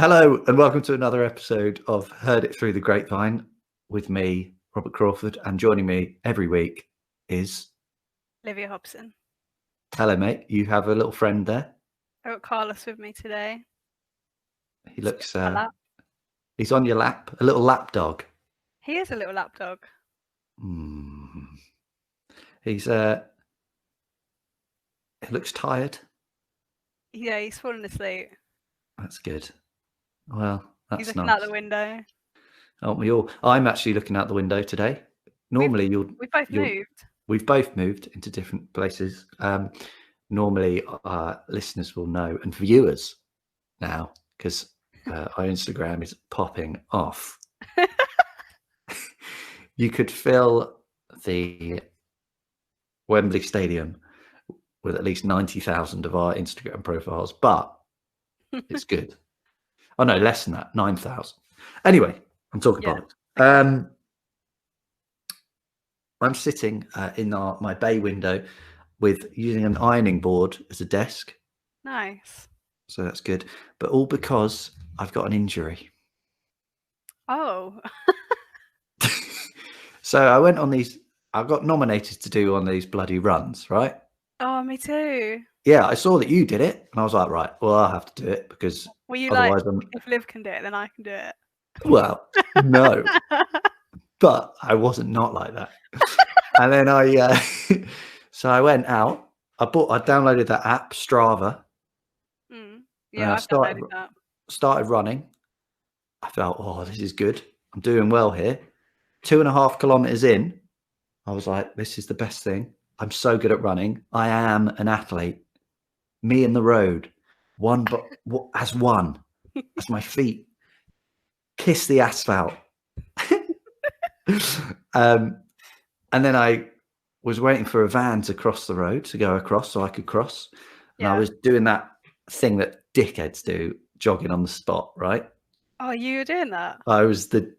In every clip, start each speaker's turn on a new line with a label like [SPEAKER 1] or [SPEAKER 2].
[SPEAKER 1] Hello and welcome to another episode of Heard It Through the Grapevine with me, Robert Crawford, and joining me every week is...
[SPEAKER 2] Olivia Hobson.
[SPEAKER 1] Hello, mate. You have a little friend there.
[SPEAKER 2] I got Carlos with me today.
[SPEAKER 1] He looks... he's on your lap, a little lap dog.
[SPEAKER 2] He is a little lap dog.
[SPEAKER 1] He's... he looks tired.
[SPEAKER 2] Yeah, he's fallen asleep.
[SPEAKER 1] That's good. Well, that's
[SPEAKER 2] He's looking
[SPEAKER 1] nice.
[SPEAKER 2] out the window.
[SPEAKER 1] Aren't we all? I'm actually looking out the window today. Normally,
[SPEAKER 2] we've both moved.
[SPEAKER 1] We've both moved into different places. Normally, listeners will know, and viewers now, because our Instagram is popping off. You could fill the Wembley Stadium with at least 90,000 of our Instagram profiles, but it's good. Oh no, less than that, 9,000. Anyway, I'm talking about it. I'm sitting in my bay window with using an ironing board as a desk.
[SPEAKER 2] Nice.
[SPEAKER 1] So that's good. But all because I've got an injury.
[SPEAKER 2] Oh.
[SPEAKER 1] So I went on these, I got nominated to do one of these bloody runs, right?
[SPEAKER 2] Oh, me too.
[SPEAKER 1] Yeah, I saw that you did it. And I was like, right, well, I'll have to do it because
[SPEAKER 2] were you
[SPEAKER 1] otherwise
[SPEAKER 2] like, if Liv can do it, then I can do it?
[SPEAKER 1] Well, no. But I wasn't not like that. And then so I went out. I downloaded that app, Strava.
[SPEAKER 2] Yeah, I've downloaded that.
[SPEAKER 1] Started running. I felt, oh, this is good. I'm doing well here. 2.5 kilometers in, I was like, this is the best thing. I'm so good at running. I am an athlete. Me and the road, as my feet kiss the asphalt. And then I was waiting for a van to cross the road to go across so I could cross. And I was doing that thing that dickheads do, jogging on the spot, right?
[SPEAKER 2] Oh, you were doing that?
[SPEAKER 1] I was the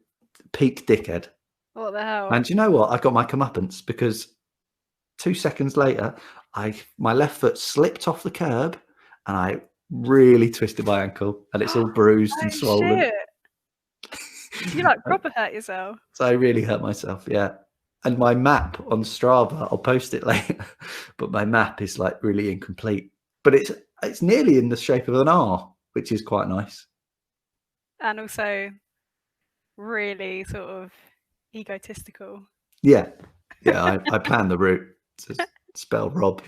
[SPEAKER 1] peak dickhead.
[SPEAKER 2] What the hell?
[SPEAKER 1] And you know what? I got my comeuppance because 2 seconds later, my left foot slipped off the curb and I really twisted my ankle and it's all bruised and swollen.
[SPEAKER 2] Shit. You like proper hurt yourself.
[SPEAKER 1] So I really hurt myself, yeah. And my map on Strava, I'll post it later, but my map is like really incomplete. But it's nearly in the shape of an R, which is quite nice.
[SPEAKER 2] And also really sort of egotistical.
[SPEAKER 1] Yeah. Yeah, I planned the route to spell Rob.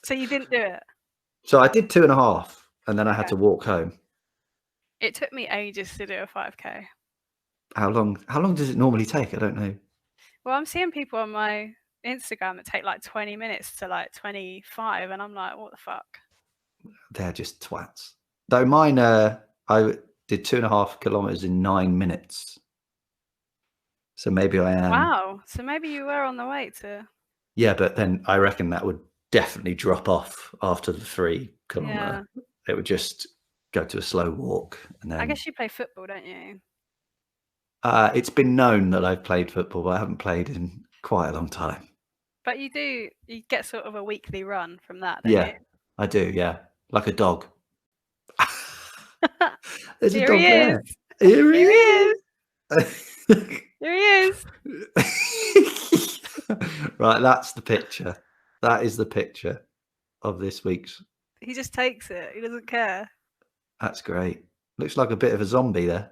[SPEAKER 2] So you didn't do it?
[SPEAKER 1] So I did 2.5 and then I had to walk home.
[SPEAKER 2] It took me ages to do a 5K.
[SPEAKER 1] How long does it normally take? I don't know.
[SPEAKER 2] Well, I'm seeing people on my Instagram that take like 20 minutes to like 25 and I'm like, what the fuck?
[SPEAKER 1] They're just twats. Though mine, I did 2.5 kilometers in 9 minutes. So maybe I am.
[SPEAKER 2] Wow. So maybe you were on the way to...
[SPEAKER 1] Yeah, but then I reckon that would definitely drop off after the 3 kilometer. Yeah. It would just go to a slow walk. And then...
[SPEAKER 2] I guess you play football, don't you?
[SPEAKER 1] It's been known that I've played football, but I haven't played in quite a long time.
[SPEAKER 2] But you get sort of a weekly run from that,
[SPEAKER 1] don't
[SPEAKER 2] you?
[SPEAKER 1] I do, yeah. Like a dog.
[SPEAKER 2] There's a dog there. Here he is. Here he is.
[SPEAKER 1] Right, that's the picture. That is the picture of this week's.
[SPEAKER 2] He just takes it. He doesn't care.
[SPEAKER 1] That's great. Looks like a bit of a zombie there.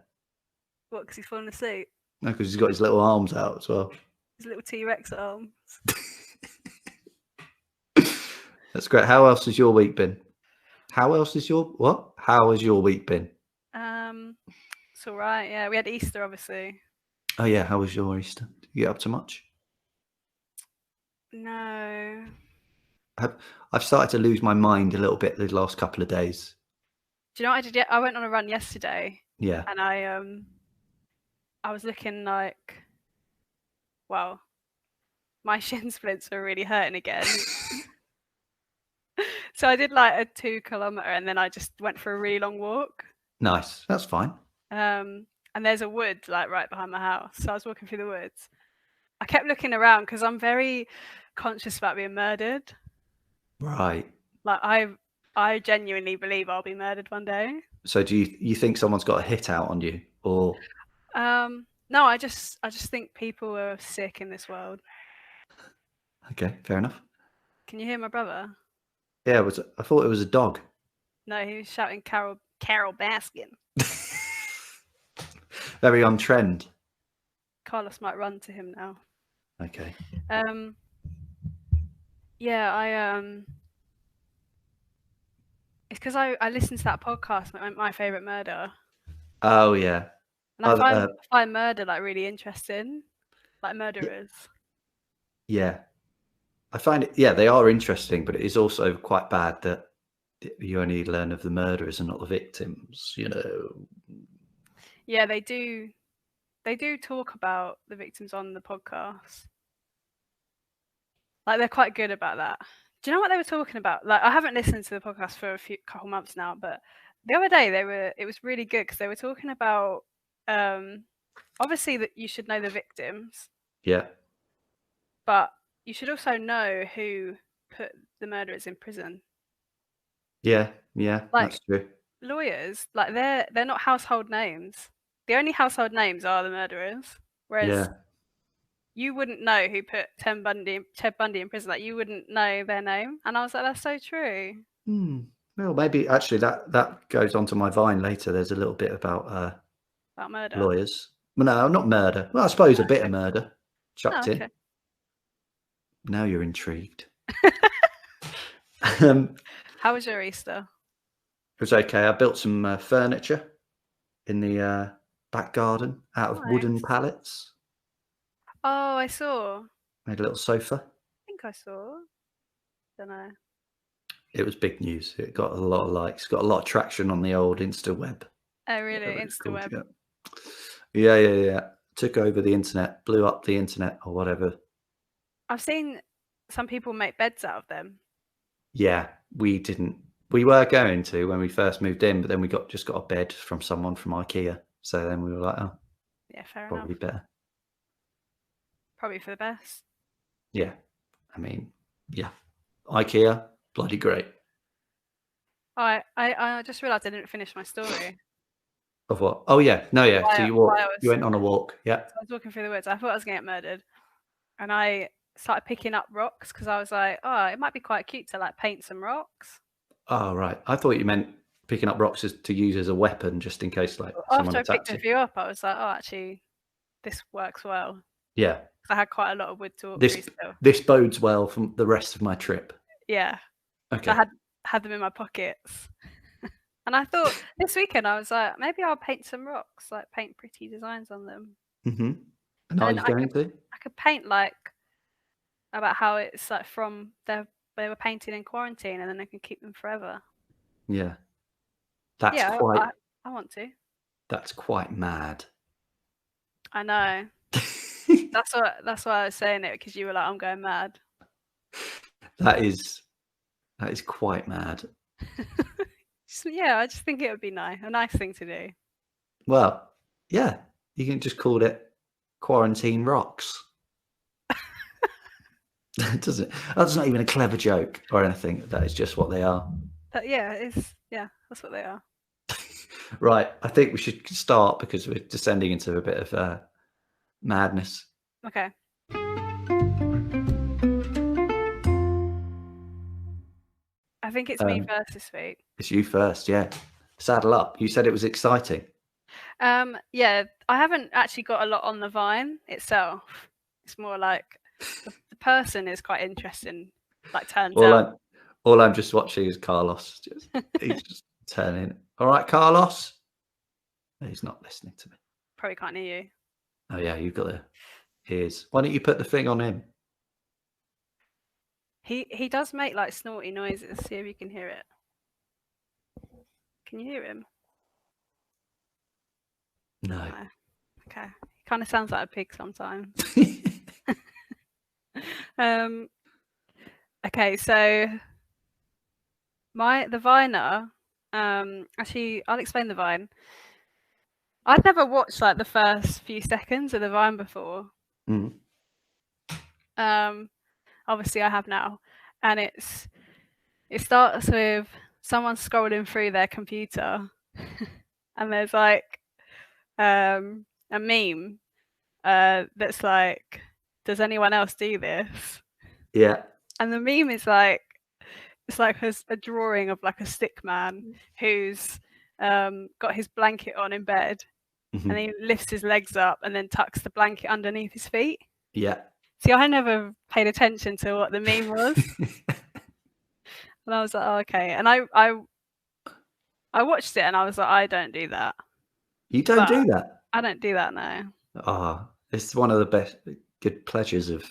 [SPEAKER 2] What, because he's fallen asleep?
[SPEAKER 1] No, because he's got his little arms out as well.
[SPEAKER 2] His little T-Rex arms.
[SPEAKER 1] That's great. How else has your week been? How has your week been?
[SPEAKER 2] It's all right. Yeah, we had Easter, obviously.
[SPEAKER 1] Oh yeah, how was your Easter? Did you get up to much?
[SPEAKER 2] No.
[SPEAKER 1] I've started to lose my mind a little bit the last couple of days.
[SPEAKER 2] Do you know what I did? I went on a run yesterday.
[SPEAKER 1] Yeah.
[SPEAKER 2] And I was looking like, well, my shin splints are really hurting again. So I did like a 2 kilometer and then I just went for a really long walk.
[SPEAKER 1] Nice. That's fine.
[SPEAKER 2] And there's a wood like right behind my house. So I was walking through the woods. I kept looking around because I'm very conscious about being murdered.
[SPEAKER 1] Right.
[SPEAKER 2] Like I I genuinely believe I'll be murdered one day.
[SPEAKER 1] So do you think someone's got a hit out on you, or?
[SPEAKER 2] No, I just think people are sick in this world.
[SPEAKER 1] Okay, fair enough.
[SPEAKER 2] Can you hear my brother?
[SPEAKER 1] Yeah, I thought it was a dog.
[SPEAKER 2] No, he was shouting Carol Baskin.
[SPEAKER 1] Very on trend.
[SPEAKER 2] Carlos might run to him now.
[SPEAKER 1] Okay.
[SPEAKER 2] Yeah, it's because I listened to that podcast, My Favorite Murder.
[SPEAKER 1] Oh yeah.
[SPEAKER 2] And I find murder like really interesting, like murderers.
[SPEAKER 1] Yeah, I find it. Yeah, they are interesting, but it is also quite bad that you only learn of the murderers and not the victims. You know.
[SPEAKER 2] Yeah, they do. They do talk about the victims on the podcast. Like they're quite good about that. Do you know what they were talking about? Like I haven't listened to the podcast for a couple months now, but the other day it was really good because they were talking about obviously that you should know the victims.
[SPEAKER 1] Yeah.
[SPEAKER 2] But you should also know who put the murderers in prison.
[SPEAKER 1] Yeah,
[SPEAKER 2] like,
[SPEAKER 1] that's true.
[SPEAKER 2] Lawyers, like they're not household names. The only household names are the murderers. Whereas you wouldn't know who put Ted Bundy in prison. Like you wouldn't know their name. And I was like, that's so true.
[SPEAKER 1] Well, maybe actually that goes on to my Vine later. There's a little bit about
[SPEAKER 2] murder.
[SPEAKER 1] Lawyers. Well, no, not murder. Well, I suppose a bit of murder chucked in. Now you're intrigued.
[SPEAKER 2] How was your Easter?
[SPEAKER 1] It was okay. I built some furniture in the back garden out of wooden pallets.
[SPEAKER 2] Oh, I saw.
[SPEAKER 1] Made a little sofa.
[SPEAKER 2] I think I saw. Don't know.
[SPEAKER 1] It was big news. It got a lot of likes. Got a lot of traction on the old InstaWeb.
[SPEAKER 2] Oh, really? InstaWeb.
[SPEAKER 1] Yeah. Took over the internet, blew up the internet or whatever.
[SPEAKER 2] I've seen some people make beds out of them.
[SPEAKER 1] Yeah, we didn't. We were going to when we first moved in, but then we just got a bed from someone from IKEA. So then we were like, oh,
[SPEAKER 2] yeah, fair
[SPEAKER 1] probably
[SPEAKER 2] enough.
[SPEAKER 1] Better.
[SPEAKER 2] Probably for the best.
[SPEAKER 1] Yeah, I mean, yeah, IKEA, bloody great.
[SPEAKER 2] I just realised I didn't finish my story.
[SPEAKER 1] Of what? Oh yeah, no, yeah. So you went on a walk. Yeah.
[SPEAKER 2] So I was walking through the woods. I thought I was going to get murdered, and I started picking up rocks because I was like, oh, it might be quite cute to like paint some rocks.
[SPEAKER 1] Oh right, I thought you meant picking up rocks to use as a weapon, just in case like
[SPEAKER 2] someone attacked you. After I picked a few up, I was like, oh, actually, this works well.
[SPEAKER 1] Yeah.
[SPEAKER 2] I had quite a lot of wood to walk through still.
[SPEAKER 1] This bodes well for the rest of my trip.
[SPEAKER 2] Yeah.
[SPEAKER 1] Okay.
[SPEAKER 2] I had them in my pockets. And I thought this weekend I was like, maybe I'll paint some rocks, like paint pretty designs on them.
[SPEAKER 1] Mm-hmm. And are you going to?
[SPEAKER 2] I could paint like about how it's like from they were painted in quarantine and then I can keep them forever.
[SPEAKER 1] Yeah. That's quite.
[SPEAKER 2] I want to.
[SPEAKER 1] That's quite mad.
[SPEAKER 2] I know. That's why I was saying it, because you were like, I'm going mad.
[SPEAKER 1] That is quite mad.
[SPEAKER 2] Yeah, I just think it would be a nice thing to do.
[SPEAKER 1] Well, yeah, you can just call it quarantine rocks. Does it? That's not even a clever joke or anything. That is just what they are.
[SPEAKER 2] That's what they are.
[SPEAKER 1] Right, I think we should start because we're descending into a bit of madness.
[SPEAKER 2] Okay. I think it's me first this week.
[SPEAKER 1] It's you first, yeah. Saddle up. You said it was exciting.
[SPEAKER 2] Yeah, I haven't actually got a lot on the Vine itself. It's more like the person is quite interesting. Like turns out.
[SPEAKER 1] All I'm just watching is Carlos. He's just turning. All right, Carlos. He's not listening to me.
[SPEAKER 2] Probably can't hear you.
[SPEAKER 1] Oh yeah, you've got the ears. Why don't you put the thing on him?
[SPEAKER 2] He does make like snorty noises. See if you can hear it. Can you hear him?
[SPEAKER 1] No.
[SPEAKER 2] Okay. He kind of sounds like a pig sometimes. Okay, so the Viner. Actually, I'll explain the Vine. I'd never watched like the first few seconds of the Vine before.
[SPEAKER 1] Mm.
[SPEAKER 2] Obviously I have now, and it starts with someone's scrolling through their computer and there's like a meme that's like, does anyone else do this?
[SPEAKER 1] Yeah.
[SPEAKER 2] And the meme is like, it's like a drawing of like a stick man who's got his blanket on in bed, and he lifts his legs up and then tucks the blanket underneath his feet.
[SPEAKER 1] Yeah.
[SPEAKER 2] See, I never paid attention to what the meme was. And I was like, oh, okay. And I watched it and I was like, I don't do that.
[SPEAKER 1] You don't do that?
[SPEAKER 2] I don't do that, no.
[SPEAKER 1] Oh, it's one of the best good pleasures of...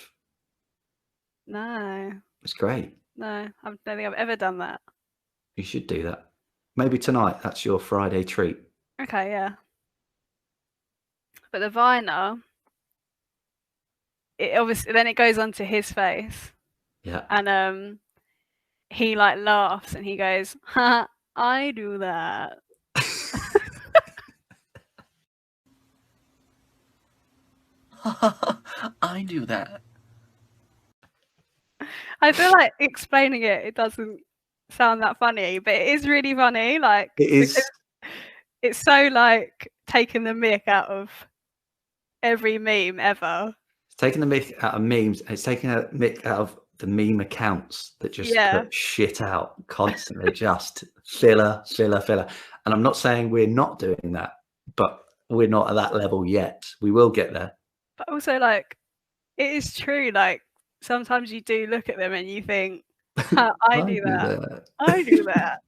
[SPEAKER 2] No.
[SPEAKER 1] It's great.
[SPEAKER 2] No, I don't think I've ever done that.
[SPEAKER 1] You should do that. Maybe tonight, that's your Friday treat.
[SPEAKER 2] Okay, yeah. But the Viner, it obviously then it goes onto his face.
[SPEAKER 1] Yeah.
[SPEAKER 2] And he like laughs and he goes, ha, I do that.
[SPEAKER 1] I do that.
[SPEAKER 2] I feel like explaining it doesn't sound that funny, but it is really funny. Like,
[SPEAKER 1] it is.
[SPEAKER 2] It's so like taking the mick out of every meme ever.
[SPEAKER 1] It's taking the mick out of memes. It's taking a mick out of the meme accounts that just put shit out constantly, just filler. And I'm not saying we're not doing that, but we're not at that level yet. We will get there.
[SPEAKER 2] But also, like, it is true. Like, sometimes you do look at them and you think, I do that. I do that.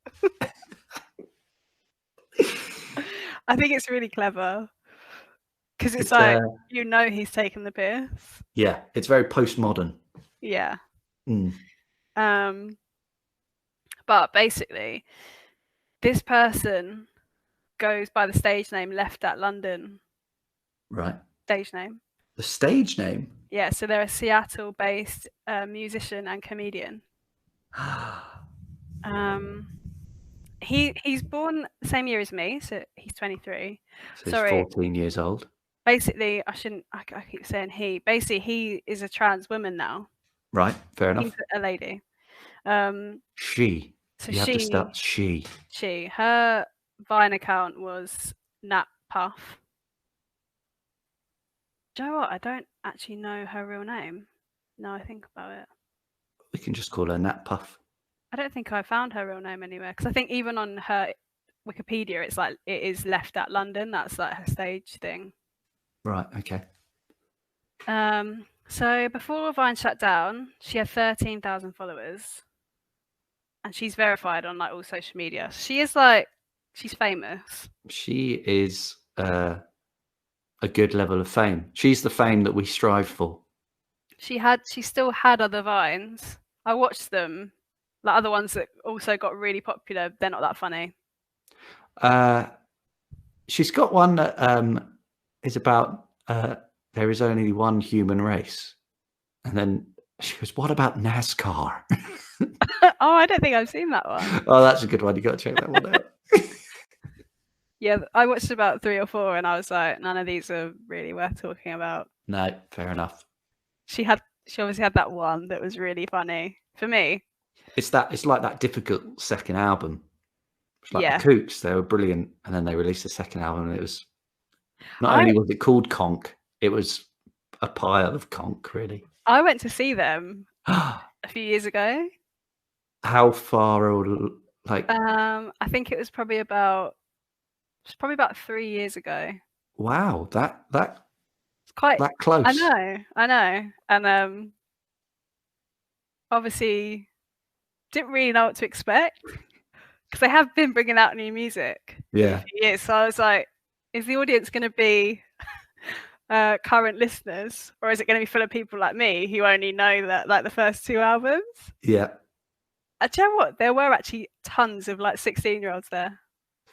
[SPEAKER 2] I think it's really clever because it's like, you know, he's taking the piss.
[SPEAKER 1] Yeah, it's very postmodern.
[SPEAKER 2] Yeah. But basically, this person goes by the stage name Left at London.
[SPEAKER 1] Right. Stage
[SPEAKER 2] name.
[SPEAKER 1] The stage name?
[SPEAKER 2] Yeah, so they're a Seattle-based musician and comedian. He's born the same year as me, so he's 23.
[SPEAKER 1] So he's 14 years old.
[SPEAKER 2] Basically, I keep saying he. Basically, he is a trans woman now.
[SPEAKER 1] Right, fair enough.
[SPEAKER 2] He's a lady.
[SPEAKER 1] She. So you have to start she.
[SPEAKER 2] She. Her Vine account was Nat Puff. Do you know what? I don't actually know her real name. Now I think about it.
[SPEAKER 1] We can just call her Nat Puff.
[SPEAKER 2] I don't think I found her real name anywhere, because I think even on her Wikipedia, it's like it is Left at London. That's like her stage thing.
[SPEAKER 1] Right. Okay.
[SPEAKER 2] So before Vine shut down, she had 13,000 followers, and she's verified on like all social media. She is like, she's famous.
[SPEAKER 1] She is a good level of fame. She's the fame that we strive for. She
[SPEAKER 2] still had other Vines. I watched them. Like other ones that also got really popular, they're not that funny.
[SPEAKER 1] She's got one that is about there is only one human race. And then she goes, what about NASCAR?
[SPEAKER 2] Oh, I don't think I've seen that one.
[SPEAKER 1] Oh, that's a good one. You got to check that one out.
[SPEAKER 2] Yeah, I watched about 3 or 4 and I was like, none of these are really worth talking about.
[SPEAKER 1] No, fair enough.
[SPEAKER 2] She obviously had that one that was really funny for me.
[SPEAKER 1] It's like that difficult second album. It's like the Kooks, they were brilliant, and then they released the second album, and it was only was it called Conk, it was a pile of conk, really.
[SPEAKER 2] I went to see them a few years ago.
[SPEAKER 1] How far, or like?
[SPEAKER 2] I think it was probably about 3 years ago.
[SPEAKER 1] Wow, that's
[SPEAKER 2] quite
[SPEAKER 1] that close.
[SPEAKER 2] I know, and obviously didn't really know what to expect because they have been bringing out new music.
[SPEAKER 1] Yeah.
[SPEAKER 2] For years, so I was like, is the audience going to be current listeners, or is it going to be full of people like me who only know that like the first 2 albums?
[SPEAKER 1] Yeah.
[SPEAKER 2] Do you know what? There were actually tons of like 16-year-olds there.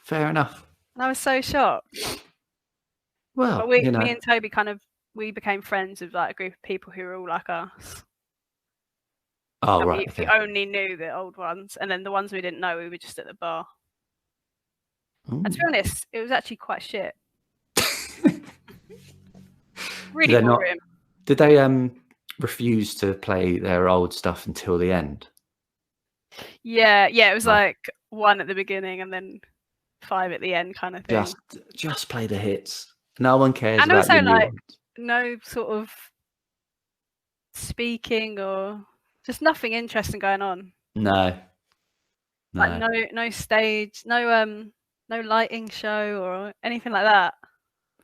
[SPEAKER 1] Fair enough.
[SPEAKER 2] And I was so shocked.
[SPEAKER 1] Well,
[SPEAKER 2] but me and Toby we became friends with like a group of people who were all like us.
[SPEAKER 1] Oh,
[SPEAKER 2] and
[SPEAKER 1] right.
[SPEAKER 2] We only knew the old ones, and then the ones we didn't know, we were just at the bar. Ooh. And to be honest, it was actually quite shit. Really boring.
[SPEAKER 1] Did they refuse to play their old stuff until the end?
[SPEAKER 2] Yeah, it was
[SPEAKER 1] Right.
[SPEAKER 2] like 1 at the beginning and then 5 at the end kind of thing.
[SPEAKER 1] Just play the hits. No one cares
[SPEAKER 2] And
[SPEAKER 1] about
[SPEAKER 2] also
[SPEAKER 1] your new
[SPEAKER 2] like
[SPEAKER 1] ones.
[SPEAKER 2] no sort of speaking or just nothing interesting going on.
[SPEAKER 1] No.
[SPEAKER 2] Like
[SPEAKER 1] No.
[SPEAKER 2] no stage, no lighting show or anything like that.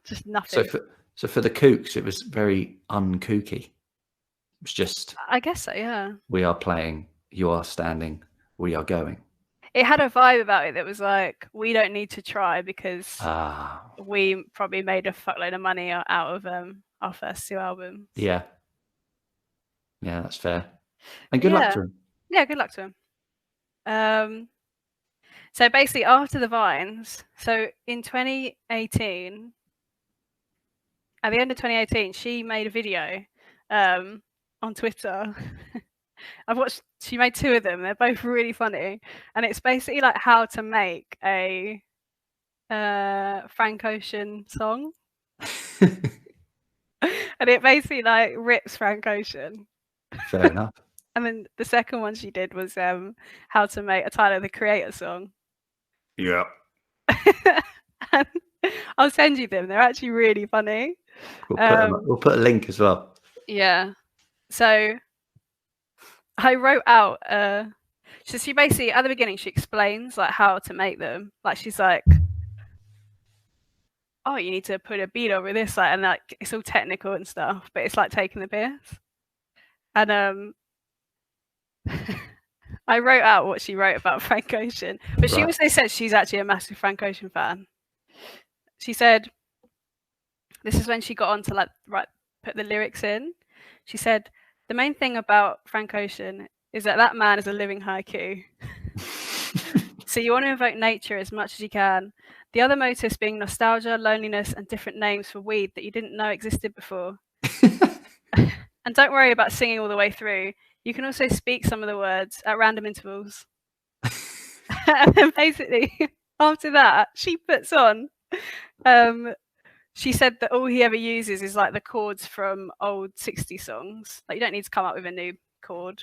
[SPEAKER 2] Just nothing.
[SPEAKER 1] So for the Kooks, it was very unkooky. It was just,
[SPEAKER 2] I guess so, yeah.
[SPEAKER 1] we are playing, you are standing, we are going.
[SPEAKER 2] It had a vibe about it that was like, we don't need to try because we probably made a fuckload of money out of our first 2 albums.
[SPEAKER 1] Yeah. Yeah, that's fair. And good luck to him.
[SPEAKER 2] Yeah, good luck to him. So basically after the Vines, so in 2018, at the end of 2018, she made a video on Twitter. She made 2 of them. They're both really funny. And it's basically like how to make a Frank Ocean song. And it basically like rips Frank Ocean.
[SPEAKER 1] Fair enough.
[SPEAKER 2] And then the second one she did was how to make a Tyler the Creator song.
[SPEAKER 1] Yeah.
[SPEAKER 2] And I'll send you them. They're actually really funny.
[SPEAKER 1] We'll put a link as well.
[SPEAKER 2] Yeah. So I wrote out so she basically at the beginning she explains like how to make them. Like she's like, oh, you need to put a beat over this, like, and like it's all technical and stuff, but it's like taking the piss. And I wrote out what she wrote about Frank Ocean, but she also said she's actually a massive Frank Ocean fan. She said, this is when she got on to like put the lyrics in. She said, the main thing about Frank Ocean is that man is a living haiku. So you want to invoke nature as much as you can. The other motives being nostalgia, loneliness, and different names for weed that you didn't know existed before. And don't worry about singing all the way through. You can also speak some of the words at random intervals. And then basically, after that, she puts on, she said that all he ever uses is like the chords from old 60 songs. Like you don't need to come up with a new chord,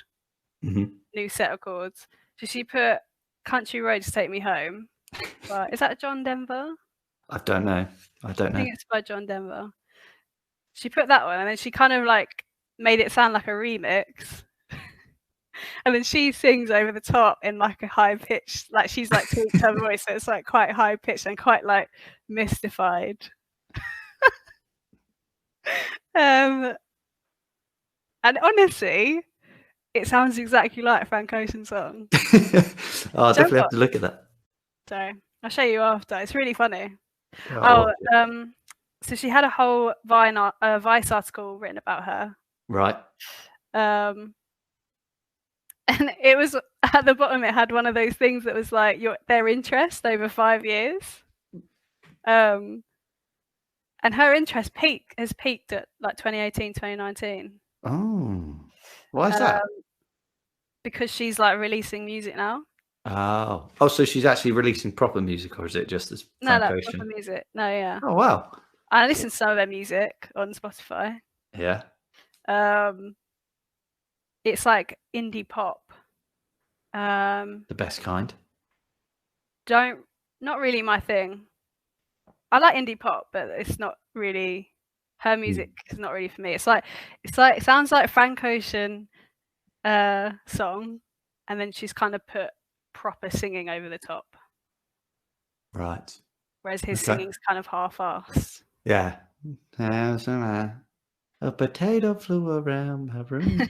[SPEAKER 2] new set of chords. So she put Country Roads Take Me Home. But is that John Denver?
[SPEAKER 1] I don't know.
[SPEAKER 2] I think it's by John Denver. She put that one and then she kind of like made it sound like a remix. And then she sings over the top in like a high pitch, like she's like tweaked her voice, so it's like quite high pitched and quite like mystified. And honestly, it sounds exactly like a Frank Ocean song.
[SPEAKER 1] I'll definitely have to look at that.
[SPEAKER 2] So I'll show you after. It's really funny. So she had a whole Vice article written about her.
[SPEAKER 1] Right.
[SPEAKER 2] And it was at the bottom. It had one of those things that was like their interest over 5 years. And her interest has peaked at like 2018, 2019.
[SPEAKER 1] Oh, why is that?
[SPEAKER 2] Because she's like releasing music now.
[SPEAKER 1] Oh, so she's actually releasing proper music, or is it just as Frank Ocean?
[SPEAKER 2] Proper music. No, yeah.
[SPEAKER 1] Oh wow.
[SPEAKER 2] I listen to some of their music on Spotify.
[SPEAKER 1] Yeah.
[SPEAKER 2] It's like indie pop.
[SPEAKER 1] The best kind.
[SPEAKER 2] Not really my thing. I like indie pop, but it's not really her music. Is not really for me. It's like it sounds like Frank Ocean song, and then she's kind of put proper singing over the top.
[SPEAKER 1] Right.
[SPEAKER 2] Whereas his singing's kind of half-assed.
[SPEAKER 1] Yeah. A potato flew around my room.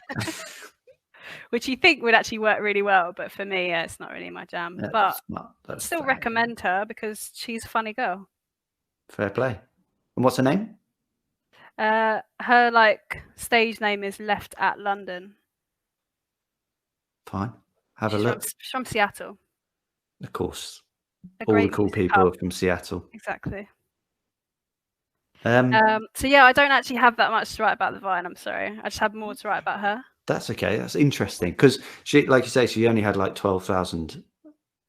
[SPEAKER 2] Which you think would actually work really well, but for me, it's not really my jam. But I'd still recommend her because she's a funny girl.
[SPEAKER 1] Fair play. And what's her name?
[SPEAKER 2] Her like stage name is Left at London.
[SPEAKER 1] Fine. Have a look.
[SPEAKER 2] She's from Seattle.
[SPEAKER 1] Of course. All the cool people are from Seattle.
[SPEAKER 2] Exactly. So yeah, I don't actually have that much to write about the Vine. I'm sorry. I just have more to write about her.
[SPEAKER 1] That's okay. That's interesting because she, like you say, she only had like 12,000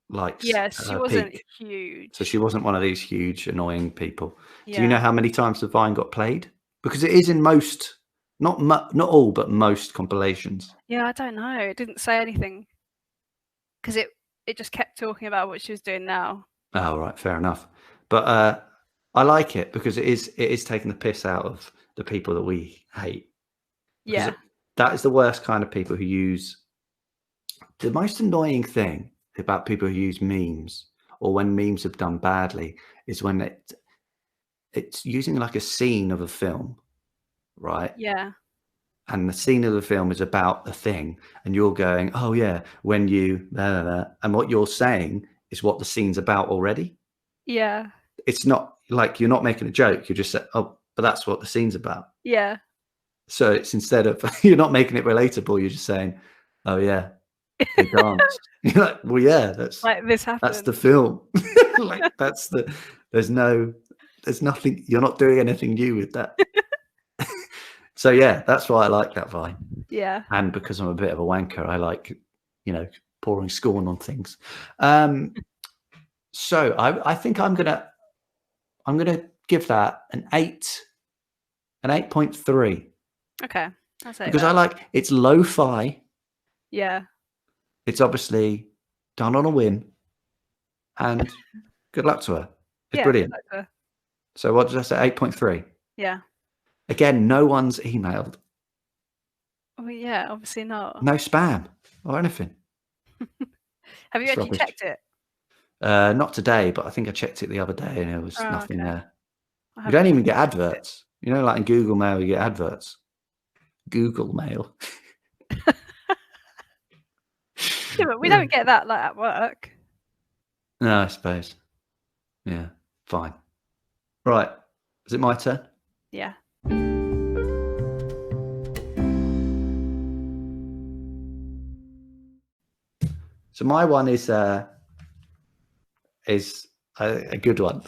[SPEAKER 1] likes.
[SPEAKER 2] Yeah, she wasn't huge.
[SPEAKER 1] So she wasn't one of these huge annoying people. Yeah. Do you know how many times the Vine got played? Because it is in most, not all, but most compilations.
[SPEAKER 2] Yeah, I don't know. It didn't say anything. because it just kept talking about what she was doing now.
[SPEAKER 1] Oh, right, fair enough. But I like it because it is taking the piss out of the people that we hate. Because
[SPEAKER 2] Yeah.
[SPEAKER 1] that is the worst kind of people who use. The most annoying thing about people who use memes, or when memes have done badly, is when it's using like a scene of a film, right?
[SPEAKER 2] Yeah.
[SPEAKER 1] And the scene of the film is about a thing, and you're going, "Oh yeah, when you," and what you're saying is what the scene's about already.
[SPEAKER 2] Yeah.
[SPEAKER 1] It's not like you're not making a joke. You're just saying, "Oh, but that's what the scene's about."
[SPEAKER 2] Yeah.
[SPEAKER 1] So it's instead of you're not making it relatable, you're just saying, "Oh yeah, they dance." You're like, "Well, yeah,
[SPEAKER 2] Like this
[SPEAKER 1] that's
[SPEAKER 2] happened.
[SPEAKER 1] the film." Like there's nothing. You're not doing anything new with that. So yeah, that's why I like that Vine.
[SPEAKER 2] Yeah.
[SPEAKER 1] And because I'm a bit of a wanker, I like, pouring scorn on things. So I think I'm gonna give that an 8.3.
[SPEAKER 2] Okay. I'll say
[SPEAKER 1] Because
[SPEAKER 2] that.
[SPEAKER 1] I like it's lo-fi.
[SPEAKER 2] Yeah.
[SPEAKER 1] It's obviously done on a whim, and good luck to her. It's
[SPEAKER 2] Yeah.
[SPEAKER 1] brilliant.
[SPEAKER 2] Exactly.
[SPEAKER 1] So what did I say? 8.3.
[SPEAKER 2] Yeah.
[SPEAKER 1] Again, no one's emailed.
[SPEAKER 2] Oh yeah. Obviously not.
[SPEAKER 1] No spam or anything.
[SPEAKER 2] Have you
[SPEAKER 1] It's
[SPEAKER 2] actually
[SPEAKER 1] rubbish.
[SPEAKER 2] checked it?
[SPEAKER 1] Not today, but I think I checked it the other day, and there was
[SPEAKER 2] Oh,
[SPEAKER 1] nothing
[SPEAKER 2] okay.
[SPEAKER 1] there.
[SPEAKER 2] I
[SPEAKER 1] You don't
[SPEAKER 2] haven't
[SPEAKER 1] even get
[SPEAKER 2] checked it.
[SPEAKER 1] adverts. Like in Google Mail, you get adverts. Google Mail.
[SPEAKER 2] Yeah, but we don't get that like at work.
[SPEAKER 1] No, I suppose. Yeah, fine. Right. Is it my turn?
[SPEAKER 2] Yeah.
[SPEAKER 1] So my one is a good one.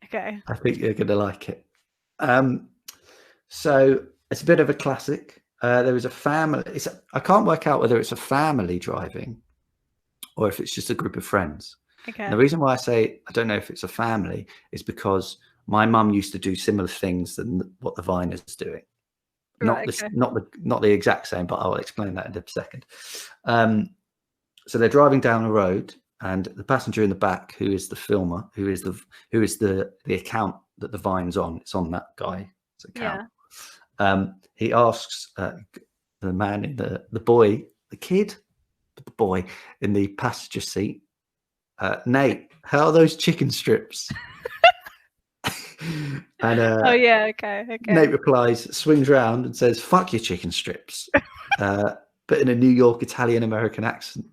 [SPEAKER 2] Okay.
[SPEAKER 1] I think you're going to like it. So it's a bit of a classic. There was a family. I can't work out whether it's a family driving or if it's just a group of friends.
[SPEAKER 2] Okay.
[SPEAKER 1] And the reason why I say I don't know if it's a family is because my mum used to do similar things than what the Vine is doing.
[SPEAKER 2] Right,
[SPEAKER 1] Not the exact same, but I'll explain that in a second. So they're driving down the road, and the passenger in the back, who is the filmer, who is the account that the Vine's on, it's on that guy's account.
[SPEAKER 2] Yeah.
[SPEAKER 1] He asks the man in the boy in the passenger seat, Nate, how are those chicken strips? And
[SPEAKER 2] oh yeah, okay.
[SPEAKER 1] Nate replies, swings round and says, "Fuck your chicken strips," but in a New York Italian American accent.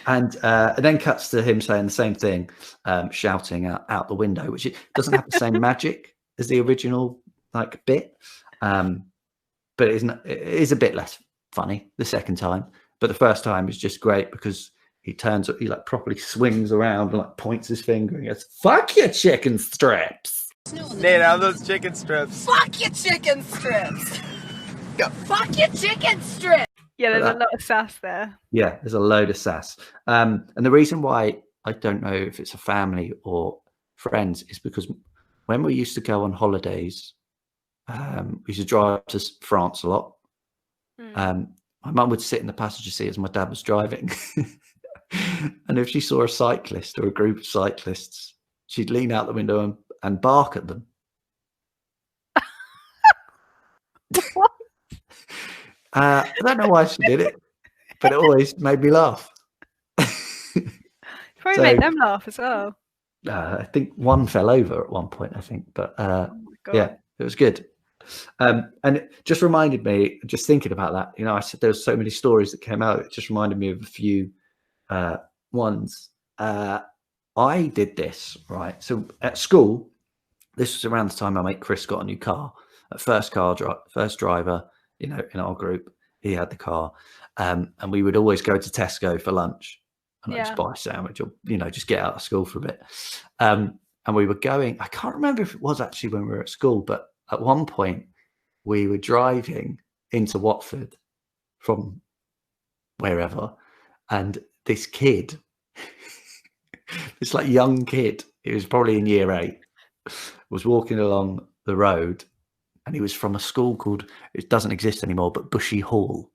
[SPEAKER 1] And then cuts to him saying the same thing, shouting out the window, which it doesn't have the same magic as the original bit, but it is a bit less funny the second time. But the first time is just great because he properly swings around and points his finger and goes, "Fuck your chicken strips."
[SPEAKER 3] Nate, how are those chicken strips?
[SPEAKER 4] Fuck your chicken strips. Fuck your chicken strips.
[SPEAKER 2] Yeah, there's a lot of sass there.
[SPEAKER 1] Yeah, there's a load of sass. And the reason why I don't know if it's a family or friends is because when we used to go on holidays, we used to drive to France a lot. My mum would sit in the passenger seat as my dad was driving. And if she saw a cyclist or a group of cyclists, she'd lean out the window and bark at them.
[SPEAKER 2] What?
[SPEAKER 1] I don't know why she did it, but it always made me laugh.
[SPEAKER 2] Probably made them laugh as well.
[SPEAKER 1] I think one fell over at one point, I think. But
[SPEAKER 2] Oh my God.
[SPEAKER 1] yeah, it was good. And it just reminded me, just thinking about that, I said there were so many stories that came out. It just reminded me of a few ones. I did this, right? So at school, this was around the time my mate Chris got a new car. First driver, in our group, he had the car. And we would always go to Tesco for lunch and just buy a sandwich or, just get out of school for a bit. And we were going, I can't remember if it was actually when we were at school, but at one point we were driving into Watford from wherever. And this kid, this young kid, he was probably in year 8, was walking along the road, and he was from a school called, it doesn't exist anymore, but Bushy Hall.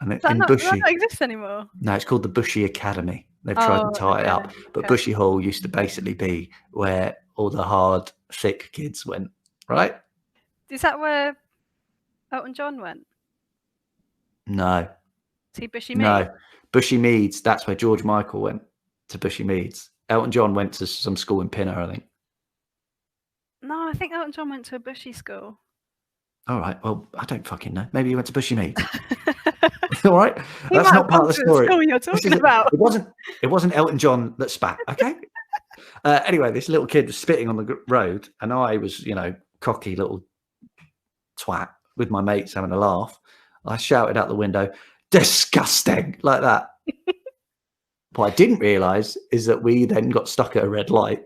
[SPEAKER 1] And
[SPEAKER 2] Does that
[SPEAKER 1] in
[SPEAKER 2] not
[SPEAKER 1] Bushy,
[SPEAKER 2] exist anymore?
[SPEAKER 1] no, it's called the Bushy Academy. They've tried to tie it up, but
[SPEAKER 2] okay.
[SPEAKER 1] Bushy Hall used to basically be where all the hard, thick kids went, right?
[SPEAKER 2] Is that where Elton John went?
[SPEAKER 1] No,
[SPEAKER 2] See Bushy Mead?
[SPEAKER 1] no. Bushy Meads, that's where George Michael went, to Bushy Meads. Elton John went to some school in Pinner, I think.
[SPEAKER 2] No, I think Elton John went to a Bushy school.
[SPEAKER 1] All right, well, I don't fucking know. Maybe he went to Bushy Meads. All right,
[SPEAKER 2] He
[SPEAKER 1] that's
[SPEAKER 2] might
[SPEAKER 1] not
[SPEAKER 2] have
[SPEAKER 1] part of the
[SPEAKER 2] gone to the
[SPEAKER 1] story.
[SPEAKER 2] school you're talking about.
[SPEAKER 1] It wasn't Elton John that spat, okay? Anyway, this little kid was spitting on the road, and I was, cocky little twat with my mates having a laugh. I shouted out the window, "Disgusting!" like that. What I didn't realise is that we then got stuck at a red light.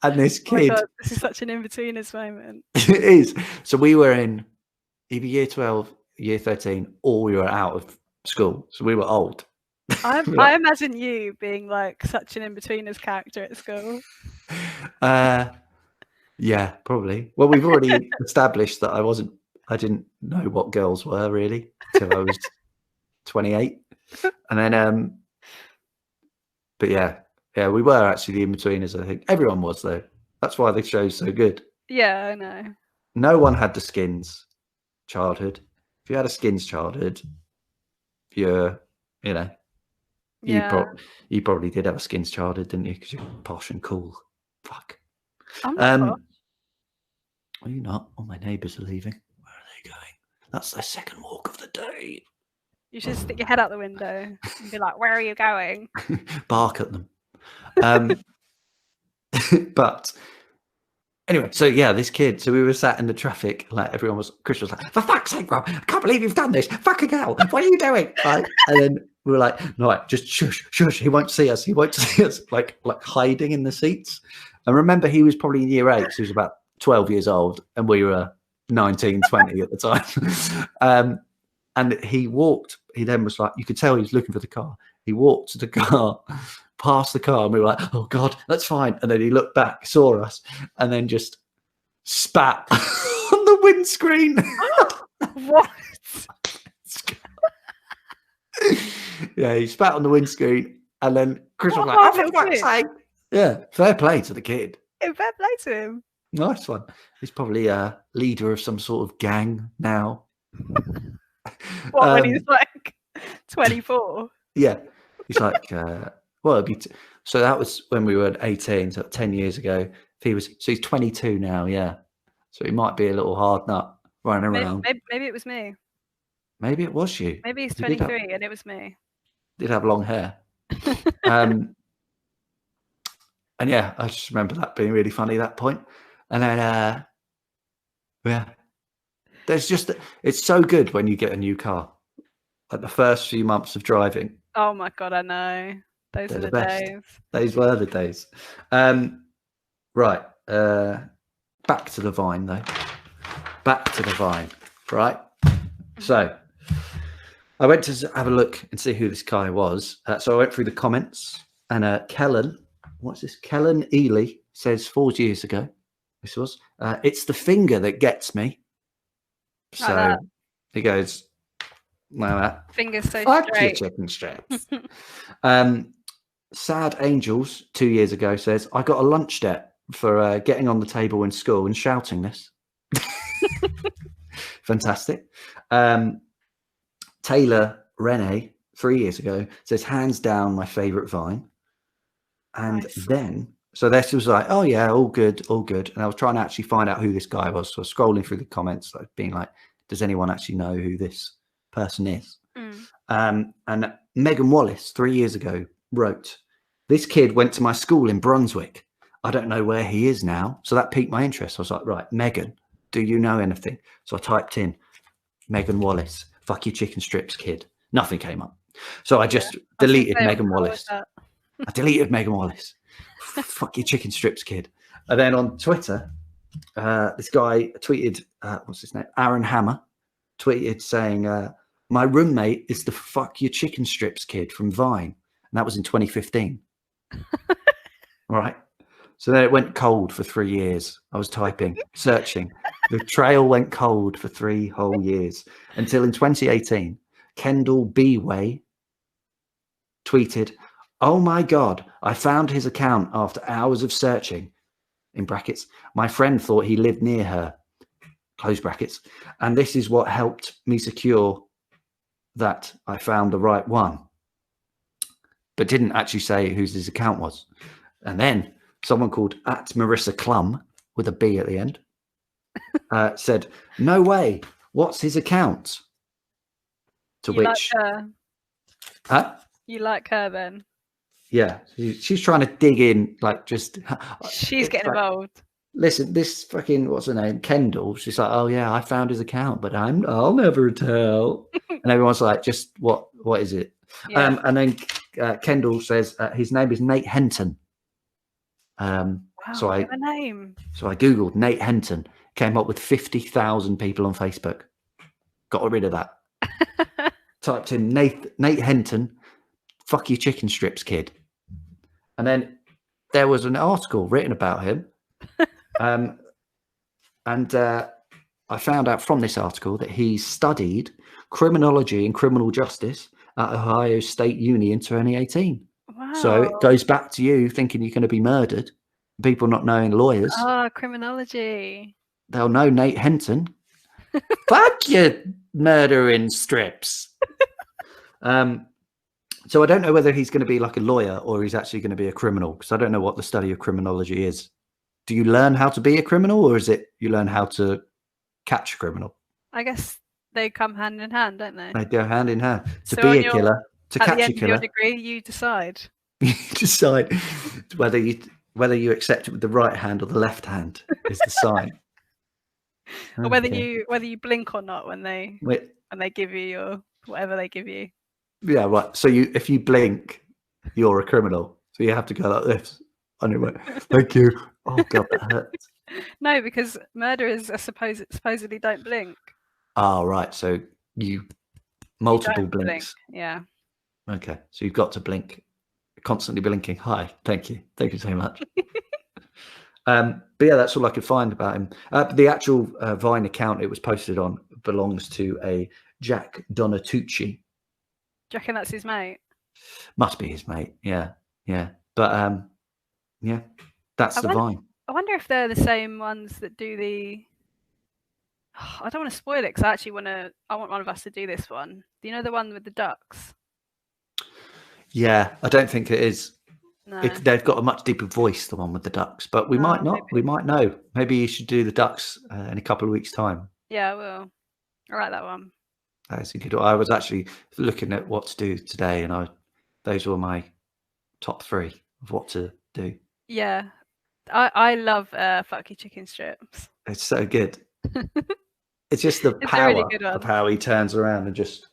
[SPEAKER 1] And this
[SPEAKER 2] Oh my
[SPEAKER 1] kid,
[SPEAKER 2] God, this is such an in-betweeners moment.
[SPEAKER 1] it is. So we were in either year 12, year 13, or we were out of school. So we were old.
[SPEAKER 2] I imagine you being like such an in-betweeners character at school.
[SPEAKER 1] Yeah, probably. Well, we've already established that I didn't know what girls were really till I was 28. And then, but yeah, we were actually the in-betweeners, I think. Everyone was, though. That's why the show's so good.
[SPEAKER 2] Yeah, I know.
[SPEAKER 1] No one had the Skins childhood. If you had a Skins childhood, you're,
[SPEAKER 2] Yeah.
[SPEAKER 1] you probably did have a Skins childhood, didn't you? Because you're posh and cool. Fuck.
[SPEAKER 2] I'm not posh.
[SPEAKER 1] Are you not? Oh, my neighbours are leaving. Where are they going? That's their second walk of the day.
[SPEAKER 2] You should stick your head out the window and be like, "Where are you going?"
[SPEAKER 1] Bark at them. But anyway, so yeah, this kid. So we were sat in the traffic, like Chris was like, "For fuck's sake, Rob, I can't believe you've done this. Fucking hell, what are you doing?" Like, and then we were like, "No, just shush, shush. He won't see us. He won't see us." Like hiding in the seats. And remember, he was probably in year 8. So he was about 12 years old, and we were 19, 20 at the time. And he walked. He then was like, you could tell he was looking for the car. He walked to the car, past the car, and we were like, "Oh God, that's fine." And then he looked back, saw us, and then just spat on the windscreen.
[SPEAKER 2] What?
[SPEAKER 1] Yeah, he spat on the windscreen, and then Chris was
[SPEAKER 2] What
[SPEAKER 1] like,
[SPEAKER 2] a
[SPEAKER 1] "Oh, for fuck's
[SPEAKER 2] kid.
[SPEAKER 1] sake!" Yeah, fair play to the kid.
[SPEAKER 2] Fair play to him.
[SPEAKER 1] Nice one. He's probably a leader of some sort of gang now.
[SPEAKER 2] What, when he's like 24?
[SPEAKER 1] Yeah, he's like, well, it'd be so that was when we were 18, so 10 years ago. If he's 22 now, yeah. So he might be a little hard nut running around.
[SPEAKER 2] Maybe it was me.
[SPEAKER 1] Maybe it was you.
[SPEAKER 2] Maybe he's
[SPEAKER 1] You did
[SPEAKER 2] 23 and it was me.
[SPEAKER 1] Did have long hair. And yeah, I just remember that being really funny, that point. And then, yeah, it's so good when you get a new car. Like the first few months of driving.
[SPEAKER 2] Oh my God, I know. Those
[SPEAKER 1] They're
[SPEAKER 2] are the
[SPEAKER 1] best.
[SPEAKER 2] days.
[SPEAKER 1] Those were the days. Right. Back to the Vine, though. Back to the Vine, right? So I went to have a look and see who this guy was. So I went through the comments, and Kellen, what's this? Kellen Ely says 4 years ago, this was, "It's the finger that gets me."
[SPEAKER 2] Like
[SPEAKER 1] So
[SPEAKER 2] that.
[SPEAKER 1] he goes, like that.
[SPEAKER 2] Fingers so
[SPEAKER 1] Fuck your
[SPEAKER 2] straight.
[SPEAKER 1] chicken strips. Sad Angels 2 years ago says, "I got a lunch debt for getting on the table in school and shouting this." Fantastic. Taylor Rene 3 years ago says, "Hands down my favorite Vine." And
[SPEAKER 2] Nice.
[SPEAKER 1] then, so this was like, "Oh yeah, all good, all good." And I was trying to actually find out who this guy was. So I was scrolling through the comments, like being like, does anyone actually know who this person is? And Megan Wallace 3 years ago wrote, "This kid went to my school in Brunswick. I don't know where he is now." So that piqued my interest. I was like, right, Megan, do you know anything? So I typed in Megan Wallace, "fuck your chicken strips, kid." Nothing came up. So I just deleted Megan Wallace. I deleted Megan Wallace. "Fuck your chicken strips, kid." And then on Twitter, this guy tweeted, what's his name? Aaron Hammer tweeted saying, "My roommate is the fuck your chicken strips kid from Vine." And that was in 2015. Right. So then it went cold for 3 years. I was typing, searching. The trail went cold for 3 whole years until in 2018, Kendall Beway tweeted, "Oh my God, I found his account after hours of searching." In brackets, my friend thought he lived near her. Close brackets. And this is what helped me secure that I found the right one. But didn't actually say whose his account was. And then someone called @MarissaClum with a B at the end said, "No way, what's his account?" To
[SPEAKER 2] You
[SPEAKER 1] which
[SPEAKER 2] like her.
[SPEAKER 1] Huh?
[SPEAKER 2] You like her then?
[SPEAKER 1] Yeah, she's trying to dig in, like just.
[SPEAKER 2] She's getting
[SPEAKER 1] like,
[SPEAKER 2] involved.
[SPEAKER 1] Listen, this fucking what's her name, Kendall. She's like, "Oh yeah, I found his account, but I'll never tell." And everyone's like, "Just what is it?"
[SPEAKER 2] Yeah.
[SPEAKER 1] And then Kendall says his name is Nate Henton.
[SPEAKER 2] Wow,
[SPEAKER 1] so I
[SPEAKER 2] have a name.
[SPEAKER 1] So I googled Nate Henton, came up with 50,000 people on Facebook. Got rid of that. Typed in Nate Henton, fuck your chicken strips, kid. And then there was an article written about him. And I found out from this article that he studied criminology and criminal justice at Ohio State Uni in 2018.
[SPEAKER 2] Wow.
[SPEAKER 1] So it goes back to you thinking you're going to be murdered. People not knowing lawyers.
[SPEAKER 2] Oh, criminology.
[SPEAKER 1] They'll know Nate Henton. Fuck your murdering strips. So I don't know whether he's going to be like a lawyer or he's actually going to be a criminal, because I don't know what the study of criminology is. Do you learn how to be a criminal, or is it you learn how to catch a criminal?
[SPEAKER 2] I guess they come hand in hand, don't they?
[SPEAKER 1] They go hand in hand. To
[SPEAKER 2] So
[SPEAKER 1] be
[SPEAKER 2] on
[SPEAKER 1] a killer, to
[SPEAKER 2] At
[SPEAKER 1] catch
[SPEAKER 2] the
[SPEAKER 1] a
[SPEAKER 2] end of your
[SPEAKER 1] killer,
[SPEAKER 2] degree, you decide.
[SPEAKER 1] you decide whether you accept it with the right hand or the left hand is the sign.
[SPEAKER 2] Or whether you blink or not when they
[SPEAKER 1] Wait,
[SPEAKER 2] give you your whatever they give you.
[SPEAKER 1] yeah, right. So if you blink, you're a criminal. So you have to go like this. Anyway, thank you. Oh God, that hurts.
[SPEAKER 2] No, because murderers are supposedly don't blink.
[SPEAKER 1] Oh, right. So you
[SPEAKER 2] You
[SPEAKER 1] multiple
[SPEAKER 2] don't
[SPEAKER 1] blinks.
[SPEAKER 2] blink. Yeah.
[SPEAKER 1] Okay. So you've got to blink, constantly blinking. Hi, thank you. Thank you so much. But yeah, that's all I could find about him. The actual Vine account it was posted on belongs to a Jack Donatucci.
[SPEAKER 2] Do you reckon that's his mate?
[SPEAKER 1] Must be his mate. Yeah. Yeah. But yeah, that's the Vine.
[SPEAKER 2] I wonder if they're the same ones that do the. I don't want to spoil it because I want one of us to do this one. Do you know the one with the ducks?
[SPEAKER 1] Yeah, I don't think it is.
[SPEAKER 2] No.
[SPEAKER 1] They've got a much deeper voice, the one with the ducks, but we might not.
[SPEAKER 2] Maybe.
[SPEAKER 1] We might know. Maybe you should do the ducks in a couple of weeks' time.
[SPEAKER 2] Yeah, I will. I like that one.
[SPEAKER 1] That's a good. I was actually looking at what to do today, and those were my top 3 of what to do.
[SPEAKER 2] Yeah, I love fuck your chicken strips.
[SPEAKER 1] It's so good. It's just the
[SPEAKER 2] It's a
[SPEAKER 1] power
[SPEAKER 2] really good one.
[SPEAKER 1] of how he turns around and just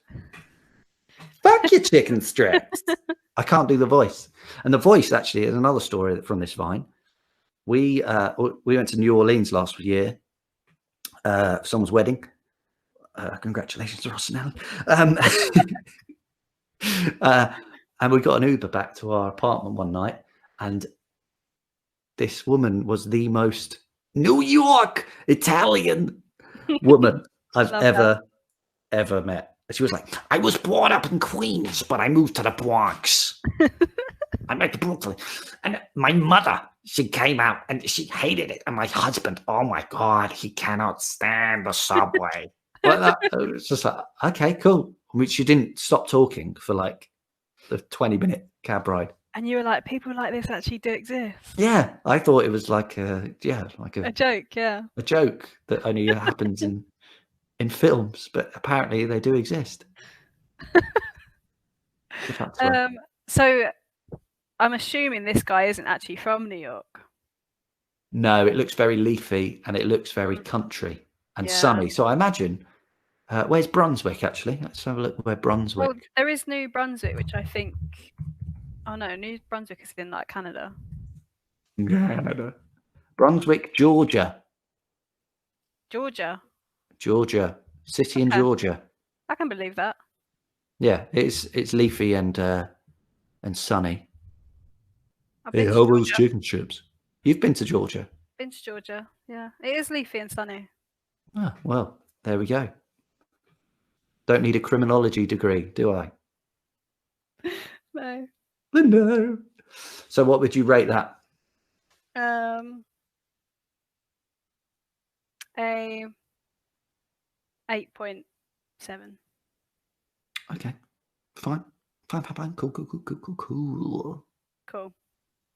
[SPEAKER 1] fuck your chicken strips. I can't do the voice, and the voice actually is another story from this Vine. We went to New Orleans last year for someone's wedding. Congratulations, Ross and Ellen. And we got an Uber back to our apartment one night, and this woman was the most New York Italian woman I've ever met. She was like, "I was brought up in Queens, but I moved to the Bronx. I'm like Brooklyn. And my mother, she came out and she hated it. And my husband, oh my God, he cannot stand the subway." Well, it was just like, okay, cool. I mean, she didn't stop talking for like the 20-minute cab ride.
[SPEAKER 2] And you were like, people like this actually do exist.
[SPEAKER 1] Yeah, I thought it was like a
[SPEAKER 2] joke. Yeah,
[SPEAKER 1] a joke that only happens in films, but apparently they do exist.
[SPEAKER 2] So I'm assuming this guy isn't actually from New York.
[SPEAKER 1] No, it looks very leafy and it looks very country and sunny. So I imagine, where's Brunswick actually? Let's have a look where Brunswick.
[SPEAKER 2] Well, there is New Brunswick, which I think. Oh no, New Brunswick is in like Canada.
[SPEAKER 1] Canada. Brunswick, Georgia.
[SPEAKER 2] Georgia.
[SPEAKER 1] City in Georgia.
[SPEAKER 2] I can believe that.
[SPEAKER 1] Yeah, it's leafy and sunny.
[SPEAKER 2] Hey,
[SPEAKER 1] how those chicken strips? You've been to Georgia?
[SPEAKER 2] Been to Georgia. Yeah, it is leafy and sunny.
[SPEAKER 1] Ah, well, there we go. Don't need a criminology degree, do I?
[SPEAKER 2] No.
[SPEAKER 1] No. So what would you rate that?
[SPEAKER 2] A 8.7.
[SPEAKER 1] Okay. Fine. Fine. Cool.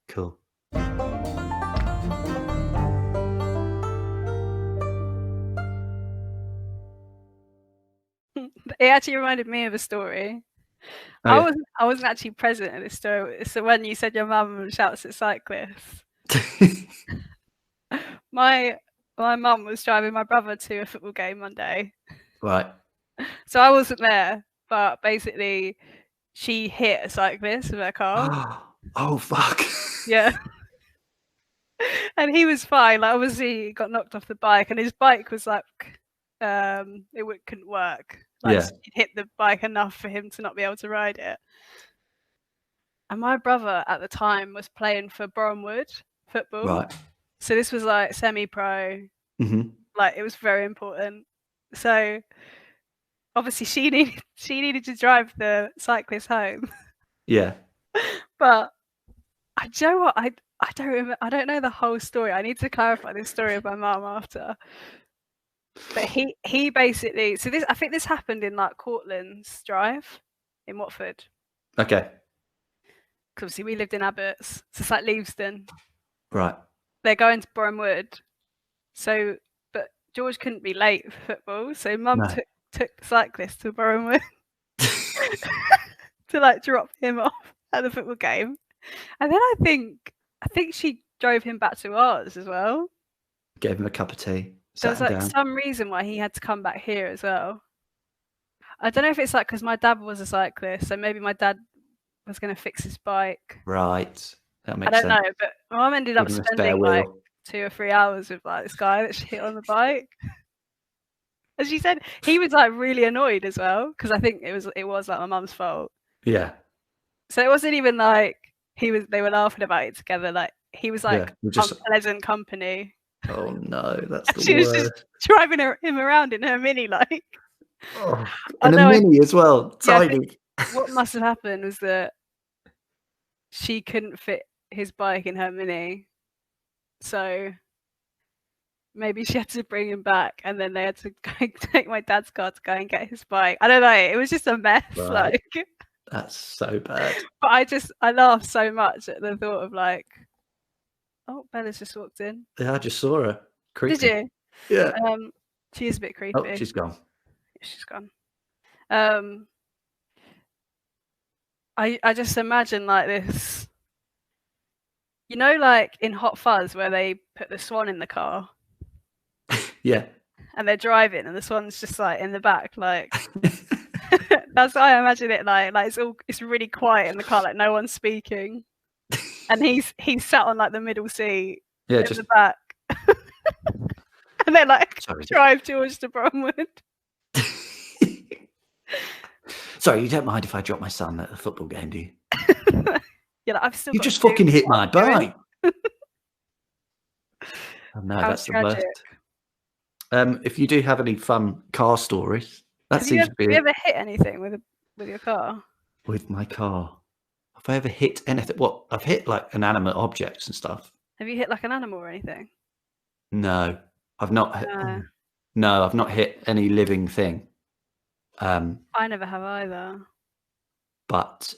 [SPEAKER 2] Cool. It actually reminded me of a story.
[SPEAKER 1] Oh,
[SPEAKER 2] I wasn't actually present in this story. It's the one you said your mum shouts at cyclists. My mum was driving my brother to a football game one day.
[SPEAKER 1] Right.
[SPEAKER 2] So I wasn't there, but basically she hit a cyclist with her car.
[SPEAKER 1] Oh, fuck.
[SPEAKER 2] Yeah. And he was fine. Like, obviously he got knocked off the bike, and his bike was like couldn't work. Like,
[SPEAKER 1] Yeah.
[SPEAKER 2] it hit the bike enough for him to not be able to ride it. And my brother at the time was playing for Bournemouth football.
[SPEAKER 1] Right.
[SPEAKER 2] So this was like semi-pro.
[SPEAKER 1] Mm-hmm.
[SPEAKER 2] Like, it was very important. So obviously she needed to drive the cyclist home.
[SPEAKER 1] Yeah.
[SPEAKER 2] But do you know what? I don't remember. I don't know the whole story. I need to clarify this story with my mum after. But he basically, so this, I think this happened in like Cortlands Drive in Watford.
[SPEAKER 1] Okay.
[SPEAKER 2] Because obviously we lived in Abbots, so it's like Leavesden.
[SPEAKER 1] Right.
[SPEAKER 2] They're going to Bournemouth. So, but George couldn't be late for football, so Mum
[SPEAKER 1] No.
[SPEAKER 2] took the cyclist to Bournemouth to like drop him off at the football game, and then I think she drove him back to ours as well.
[SPEAKER 1] Gave him a cup of tea.
[SPEAKER 2] There was
[SPEAKER 1] Sat him
[SPEAKER 2] like
[SPEAKER 1] down.
[SPEAKER 2] some reason why he had to come back here as well. I don't know if it's like because my dad was a cyclist, so maybe my dad was going to fix his bike.
[SPEAKER 1] Right. That makes
[SPEAKER 2] I
[SPEAKER 1] sense.
[SPEAKER 2] don't know, but my mum ended up
[SPEAKER 1] Give him a spare
[SPEAKER 2] spending like
[SPEAKER 1] wheel.
[SPEAKER 2] 2 or 3 hours with like this guy that she hit on the bike. As she said, he was like really annoyed as well because I think it was like my mum's fault.
[SPEAKER 1] Yeah.
[SPEAKER 2] So it wasn't even like they were laughing about it together. Like, he was like unpleasant company.
[SPEAKER 1] Oh no, that's the
[SPEAKER 2] She was
[SPEAKER 1] worst.
[SPEAKER 2] just driving him around in her Mini, like.
[SPEAKER 1] Oh, and a Mini as well, tiny.
[SPEAKER 2] What must have happened was that she couldn't fit his bike in her Mini, so maybe she had to bring him back, and then they had to go take my dad's car to go and get his bike. I don't know. It was just a mess.
[SPEAKER 1] Right.
[SPEAKER 2] Like,
[SPEAKER 1] That's so bad.
[SPEAKER 2] But I laughed so much at the thought of like, oh, Bella's just walked in.
[SPEAKER 1] Yeah, I just saw her. Creepy.
[SPEAKER 2] Did
[SPEAKER 1] you? Yeah.
[SPEAKER 2] She is a bit creepy.
[SPEAKER 1] Oh, she's gone.
[SPEAKER 2] She's gone. I just imagine like this, you know, like in Hot Fuzz where they put the swan in the car.
[SPEAKER 1] Yeah.
[SPEAKER 2] And they're driving, and the swan's just like in the back, like. That's what I imagine it like. Like, it's really quiet in the car, like no one's speaking, and he's sat on like the middle seat, in the back, and they like drive George to Bournemouth.
[SPEAKER 1] Sorry, you don't mind if I drop my son at a football game, do you?
[SPEAKER 2] Yeah, like, I've still.
[SPEAKER 1] You just fucking hit my bike. Oh no,
[SPEAKER 2] How
[SPEAKER 1] that's
[SPEAKER 2] tragic.
[SPEAKER 1] the worst. If you do have any fun car stories, that seems to be.
[SPEAKER 2] Have you ever hit anything with your car?
[SPEAKER 1] With my car, have I ever hit anything? What, I've hit like inanimate objects and stuff.
[SPEAKER 2] Have you hit like an animal or anything?
[SPEAKER 1] No, I've not. No, I've not hit any living thing.
[SPEAKER 2] I never have either.
[SPEAKER 1] But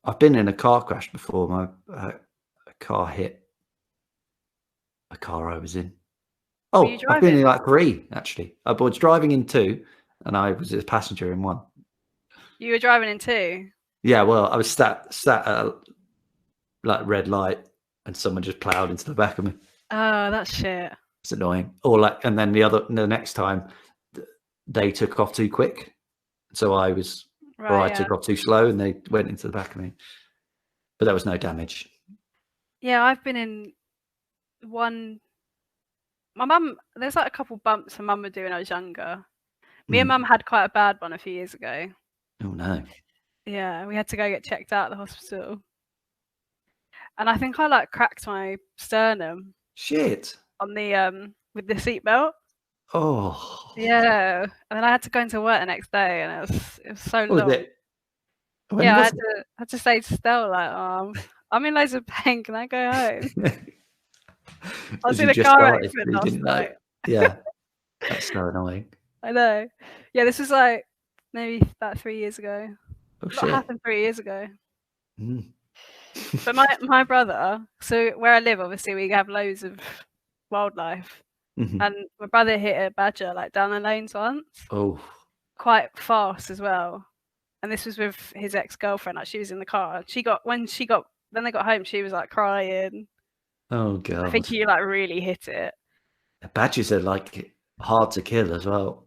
[SPEAKER 1] I've been in a car crash before. My car hit a car I was in. Oh, I've been in like 3 actually. I was driving in 2, and I was a passenger in 1.
[SPEAKER 2] You were driving in 2?
[SPEAKER 1] Yeah, well, I was sat at a like red light, and someone just ploughed into the back of me.
[SPEAKER 2] Oh, that's shit.
[SPEAKER 1] It's annoying. Or like, and then the next time, they took off too quick, so I was, or I took off too slow, and they went into the back of me. But there was no damage. Yeah,
[SPEAKER 2] I've been in one. My mum, there's like a couple bumps my mum would do when I was younger. Me and Mum had quite a bad one a few years ago.
[SPEAKER 1] Oh no.
[SPEAKER 2] Yeah, we had to go get checked out at the hospital. And I think I like cracked my sternum.
[SPEAKER 1] Shit.
[SPEAKER 2] On the with the seatbelt.
[SPEAKER 1] Oh,
[SPEAKER 2] Yeah, and then I had to go into work the next day, and it was so
[SPEAKER 1] what was
[SPEAKER 2] long.
[SPEAKER 1] it? When
[SPEAKER 2] Yeah, I
[SPEAKER 1] was
[SPEAKER 2] had to say to Stella, like, I'm in loads of pain. Can I go home?
[SPEAKER 1] it?
[SPEAKER 2] I was
[SPEAKER 1] As
[SPEAKER 2] in
[SPEAKER 1] you
[SPEAKER 2] a
[SPEAKER 1] just
[SPEAKER 2] car
[SPEAKER 1] started,
[SPEAKER 2] accident
[SPEAKER 1] you
[SPEAKER 2] last
[SPEAKER 1] didn't know.
[SPEAKER 2] night.
[SPEAKER 1] Yeah, that's so annoying.
[SPEAKER 2] I know. Yeah, this was like maybe about 3 years ago.
[SPEAKER 1] Oh
[SPEAKER 2] Not
[SPEAKER 1] shit.
[SPEAKER 2] happened 3 years ago.
[SPEAKER 1] Mm.
[SPEAKER 2] But my brother, so where I live, obviously we have loads of wildlife,
[SPEAKER 1] Mhm.
[SPEAKER 2] and my brother hit a badger like down the lanes once,
[SPEAKER 1] Oh,
[SPEAKER 2] quite fast as well. And this was with his ex-girlfriend. Like she was in the car. When they got home, she was like crying.
[SPEAKER 1] oh
[SPEAKER 2] I think
[SPEAKER 1] god.
[SPEAKER 2] he like really hit it.
[SPEAKER 1] Badgers are like hard to kill as well.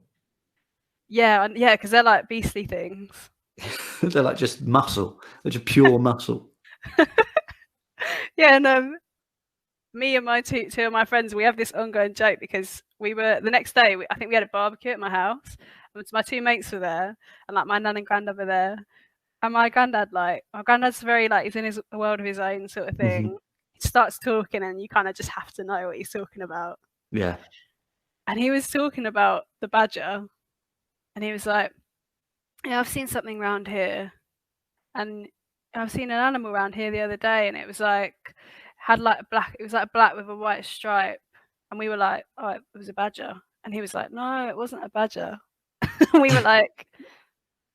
[SPEAKER 2] Yeah, yeah, because they're like beastly things.
[SPEAKER 1] They're like just muscle. They're just pure muscle.
[SPEAKER 2] Yeah, and me and my two of my friends, we have this ongoing joke because we were the next day. I think we had a barbecue at my house, and my two mates were there, and like my nan and granddad were there. And my granddad's very like he's in his world of his own sort of thing.
[SPEAKER 1] Mhm.
[SPEAKER 2] He starts talking, and you kind of just have to know what he's talking about.
[SPEAKER 1] Yeah.
[SPEAKER 2] And he was talking about the badger, and he was like, "Yeah, I've seen something around here, and I've seen an animal around here the other day, and it was like had like black. It was like black with a white stripe." And we were like, "Oh, it was a badger." And he was like, "No, it wasn't a badger." And we were like,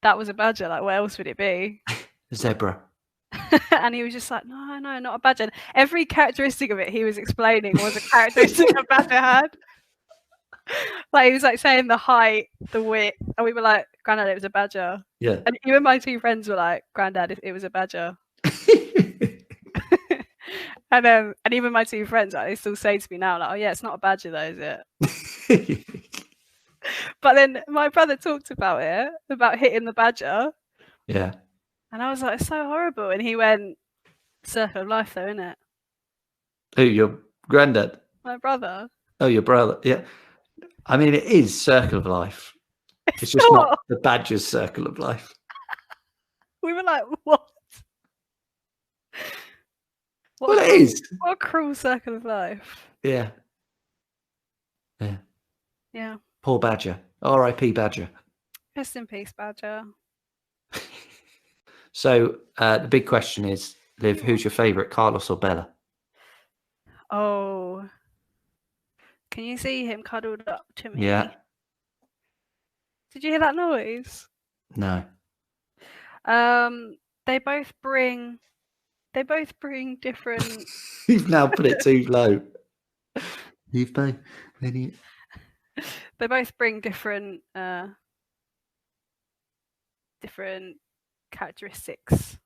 [SPEAKER 2] "That was a badger. Like, what else would it be?"
[SPEAKER 1] Zebra.
[SPEAKER 2] And he was just like, "No, no, not a badger." And every characteristic of it he was explaining was a characteristic a badger had. Like he was like saying the height, the width, and we were like, "Granddad, it was a badger."
[SPEAKER 1] Yeah.
[SPEAKER 2] And even my two friends were like, "Granddad, it was a badger." And even my two friends, like, they still say to me now, like, "Oh yeah, it's not a badger though, is it?" But then my brother talked about it, about hitting the badger,
[SPEAKER 1] Yeah.
[SPEAKER 2] and I was like, "It's so horrible." And he went, "Circle of life, though, isn't it?"
[SPEAKER 1] Who, your granddad?
[SPEAKER 2] My brother.
[SPEAKER 1] Oh, your brother. Yeah. I mean, it is circle of life. It's just
[SPEAKER 2] not.
[SPEAKER 1] not the badger's circle of life.
[SPEAKER 2] We were like, "What?"
[SPEAKER 1] Well, it is.
[SPEAKER 2] What a cruel circle of life.
[SPEAKER 1] Yeah. Yeah.
[SPEAKER 2] Yeah.
[SPEAKER 1] Poor badger. R.I.P. Badger.
[SPEAKER 2] Rest in peace, badger.
[SPEAKER 1] So the big question is, Liv, who's your favourite, Carlos or Bella?
[SPEAKER 2] Oh. Can you see him cuddled up to me?
[SPEAKER 1] Yeah.
[SPEAKER 2] Did you hear that noise?
[SPEAKER 1] No.
[SPEAKER 2] They both bring different
[SPEAKER 1] You've now put it too low. You've both.
[SPEAKER 2] they both bring different characteristics.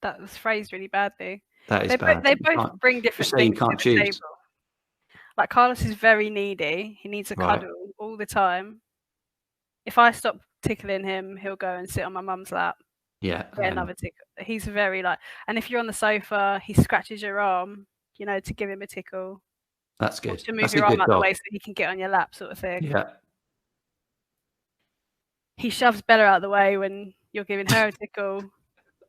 [SPEAKER 2] That was phrased really badly.
[SPEAKER 1] That is
[SPEAKER 2] They
[SPEAKER 1] bad.
[SPEAKER 2] they
[SPEAKER 1] You
[SPEAKER 2] both
[SPEAKER 1] can't-
[SPEAKER 2] bring different
[SPEAKER 1] just say you
[SPEAKER 2] things
[SPEAKER 1] can't
[SPEAKER 2] to the
[SPEAKER 1] choose.
[SPEAKER 2] table. Like Carlos is very needy. He needs a
[SPEAKER 1] Right.
[SPEAKER 2] cuddle all the time. If I stop tickling him, he'll go and sit on my mum's lap.
[SPEAKER 1] Yeah.
[SPEAKER 2] Get another tickle. He's very like, and if you're on the sofa, he scratches your arm, to give him a tickle.
[SPEAKER 1] That's
[SPEAKER 2] Or
[SPEAKER 1] good.
[SPEAKER 2] to move
[SPEAKER 1] That's
[SPEAKER 2] your
[SPEAKER 1] a
[SPEAKER 2] arm
[SPEAKER 1] good
[SPEAKER 2] out the
[SPEAKER 1] dog.
[SPEAKER 2] way so he can get on your lap, sort of thing.
[SPEAKER 1] Yeah.
[SPEAKER 2] He shoves Bella out of the way when you're giving her a tickle.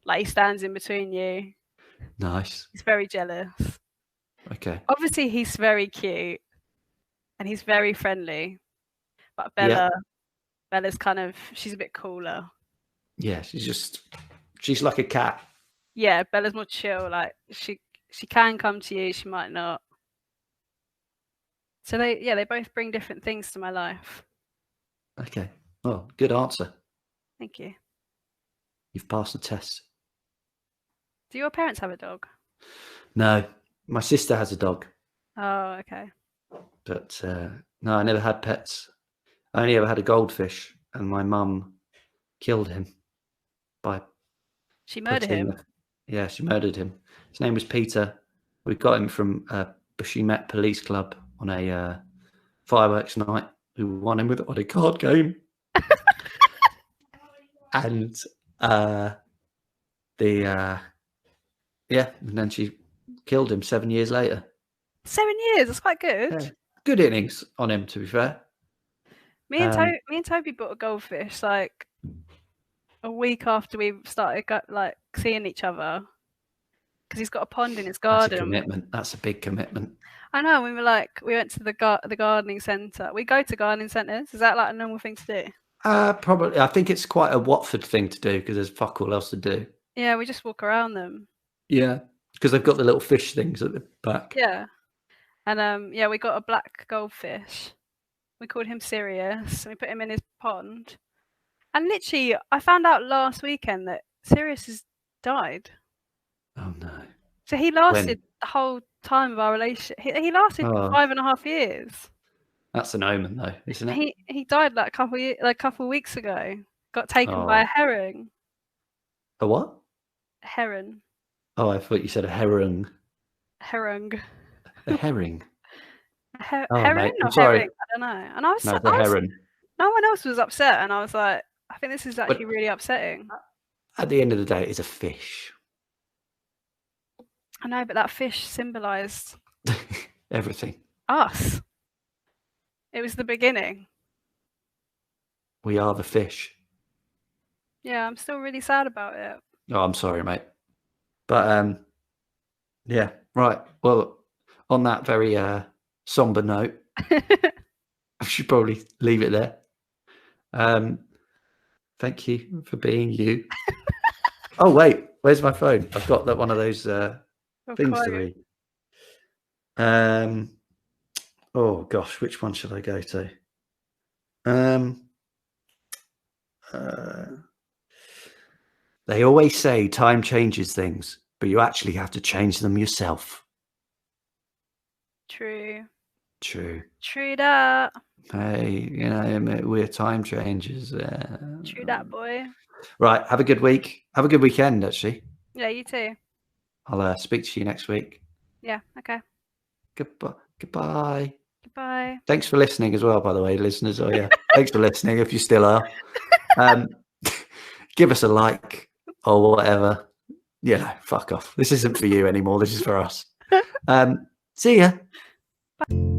[SPEAKER 2] Like he stands in between you.
[SPEAKER 1] Nice.
[SPEAKER 2] He's very jealous.
[SPEAKER 1] Okay.
[SPEAKER 2] Obviously, he's very cute and he's very friendly. But
[SPEAKER 1] Yeah.
[SPEAKER 2] Bella's kind of, she's a bit cooler.
[SPEAKER 1] Yeah. She's like a cat.
[SPEAKER 2] Yeah, Bella's more chill. Like she can come to you, she might not. So they both bring different things to my life.
[SPEAKER 1] Okay. Oh, good answer.
[SPEAKER 2] Thank you.
[SPEAKER 1] You've passed the test.
[SPEAKER 2] Do your parents have a dog?
[SPEAKER 1] No, my sister has a dog,
[SPEAKER 2] Oh, okay.
[SPEAKER 1] but no, I never had pets. I only ever had a goldfish, and my mum killed him by
[SPEAKER 2] She murdered
[SPEAKER 1] putting.
[SPEAKER 2] him.
[SPEAKER 1] Yeah, she murdered him. His name was Peter. We got him from Bushy Met Police Club on a fireworks night. We won him on a card game, and and then she killed him 7 years later.
[SPEAKER 2] 7 years. That's quite good.
[SPEAKER 1] Yeah. Good innings on him, to be fair.
[SPEAKER 2] Me and Toby bought a goldfish like a week after we started seeing each other. because he's got a pond in his
[SPEAKER 1] That's a
[SPEAKER 2] garden.
[SPEAKER 1] commitment. That's a big commitment.
[SPEAKER 2] I know. We went to the gardening centre. We go to gardening centres. Is that like a normal thing to do?
[SPEAKER 1] Probably. I think it's quite a Watford thing to do because there's fuck all else to do.
[SPEAKER 2] Yeah, we just walk around them.
[SPEAKER 1] Yeah, because they've got the little fish things at the back.
[SPEAKER 2] Yeah, and we got a black goldfish. We called him Sirius. And we put him in his pond. And literally, I found out last weekend that Sirius has died.
[SPEAKER 1] Oh no!
[SPEAKER 2] So he lasted the whole time of our relationship. He lasted 5.5 years.
[SPEAKER 1] That's an omen, though, isn't it?
[SPEAKER 2] He died like a couple weeks ago. Got taken by a herring.
[SPEAKER 1] A what?
[SPEAKER 2] A heron.
[SPEAKER 1] Oh, I thought you said a herring.
[SPEAKER 2] Herring.
[SPEAKER 1] A herring.
[SPEAKER 2] Heron
[SPEAKER 1] mate,
[SPEAKER 2] or
[SPEAKER 1] I'm sorry.
[SPEAKER 2] herring? I don't know. And I was
[SPEAKER 1] No, the heron.
[SPEAKER 2] No one else was upset, and I was like, I think this is actually really upsetting.
[SPEAKER 1] At the end of the day, it's a fish.
[SPEAKER 2] I know, but that fish symbolised
[SPEAKER 1] Everything.
[SPEAKER 2] us. It was the beginning.
[SPEAKER 1] We are the fish.
[SPEAKER 2] Yeah, I'm still really sad about it.
[SPEAKER 1] Oh, I'm sorry, mate. But yeah, right. Well, on that very somber note, I should probably leave it there. Thank you for being you. Oh wait, where's my phone? I've got that one of those things to read. Oh gosh, which one should I go to? They always say time changes things, but you actually have to change them yourself.
[SPEAKER 2] True
[SPEAKER 1] that. Hey, we're time changers.
[SPEAKER 2] True that, boy.
[SPEAKER 1] Right, have a good week. Have a good weekend, actually.
[SPEAKER 2] Yeah, you too.
[SPEAKER 1] I'll speak to you next week.
[SPEAKER 2] Yeah, okay.
[SPEAKER 1] Goodbye.
[SPEAKER 2] Thanks
[SPEAKER 1] for listening as well, by the way, listeners. Oh yeah, thanks for listening if you still are. Give us a like or whatever. Fuck off. This isn't for you anymore. This is for us. See ya.
[SPEAKER 2] Bye.